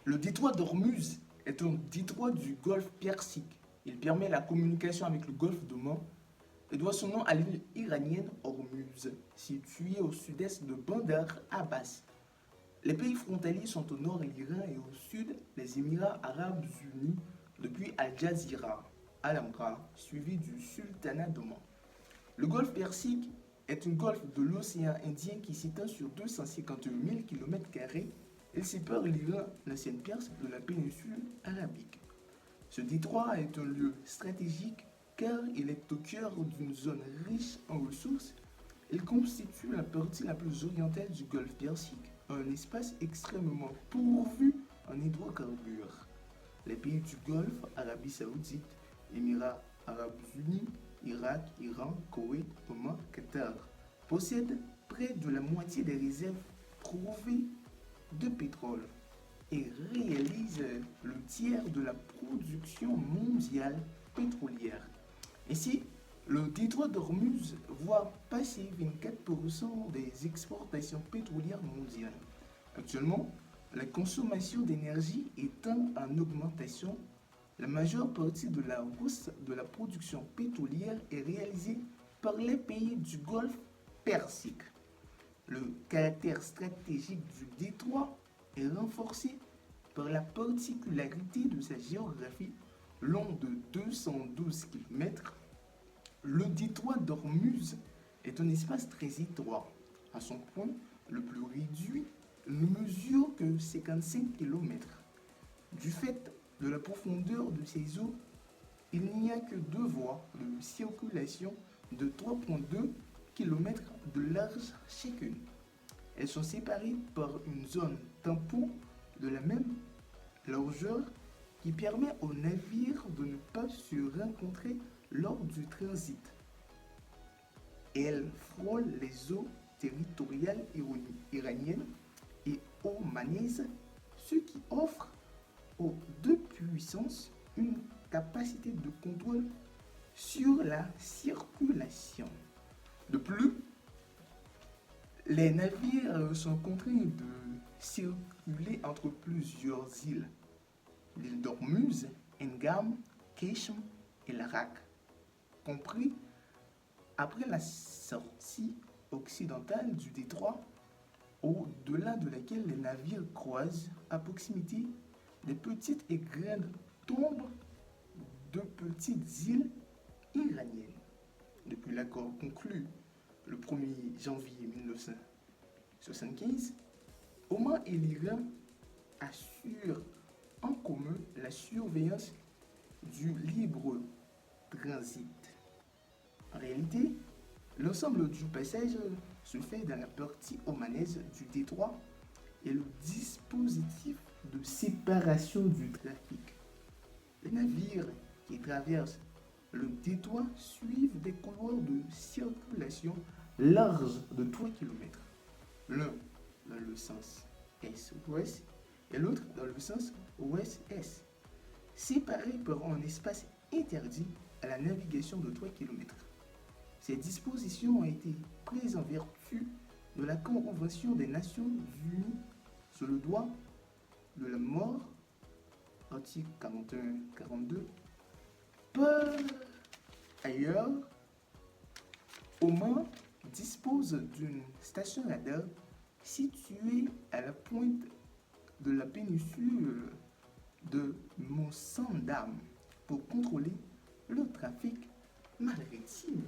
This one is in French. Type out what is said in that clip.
Le détroit d'Ormuz est un détroit du golfe Persique. Il permet la communication avec le golfe d'Oman et doit son nom à l'île iranienne Ormuz, située au sud-est de Bandar Abbas. Les pays frontaliers sont au nord l'Iran et au sud les Émirats arabes unis depuis Al-Jazira, Al-Amra, suivi du sultanat d'Oman. Le golfe Persique est un golfe de l'océan Indien qui s'étend sur 251 000 km². Il sépare l'Iran, l'ancienne Perse, de la péninsule arabique. Ce détroit est un lieu stratégique car il est au cœur d'une zone riche en ressources. Il constitue la partie la plus orientale du golfe Persique, un espace extrêmement pourvu en hydrocarbures. Les pays du Golfe, Arabie Saoudite, Émirats Arabes Unis, Irak, Iran, Koweït, Oman, Qatar, possèdent près de la moitié des réserves prouvées de pétrole et réalisent le tiers de la production mondiale pétrolière. Ainsi, le détroit d'Ormuz voit passer 24% des exportations pétrolières mondiales. Actuellement, la consommation d'énergie étant en augmentation, la majeure partie de la hausse de la production pétrolière est réalisée par les pays du Golfe Persique. Le caractère stratégique du détroit est renforcé par la particularité de sa géographie. Long de 212 km, le détroit d'Ormuz est un espace très étroit. À son point le plus réduit, ne mesure que 55 km. Du fait de la profondeur de ses eaux, il n'y a que deux voies de circulation de 3,2 km de large chacune. Elles sont séparées par une zone tampon de la même largeur qui permet aux navires de ne pas se rencontrer lors du transit. Elles frôlent les eaux territoriales iraniennes et omanaises, ce qui offre aux deux puissances une capacité de contrôle sur la circulation. De plus, les navires sont contraints de circuler entre plusieurs îles. L'île d'Ormuz, Engam, Keshm et Larak, compris après la sortie occidentale du détroit, au-delà de laquelle les navires croisent à proximité des petites et grandes tombes de petites îles iraniennes. Depuis l'accord conclu le 1er janvier 1975, Oman et l'Iran assurent en commun la surveillance du libre transit. En réalité, l'ensemble du passage se fait dans la partie omanaise du détroit et le dispositif de séparation du trafic. Les navires qui traversent le détroit suivent des couloirs de circulation larges de 3 km, l'un dans le sens est-ouest et l'autre dans le sens ouest-est, séparés par un espace interdit à la navigation de 3 km. Ces dispositions ont été prises en vertu de la Convention des Nations Unies sur le droit de la mort, article 41-42. Par ailleurs, Oman dispose d'une station radar située à la pointe de la péninsule de Monsandam pour contrôler le trafic maritime.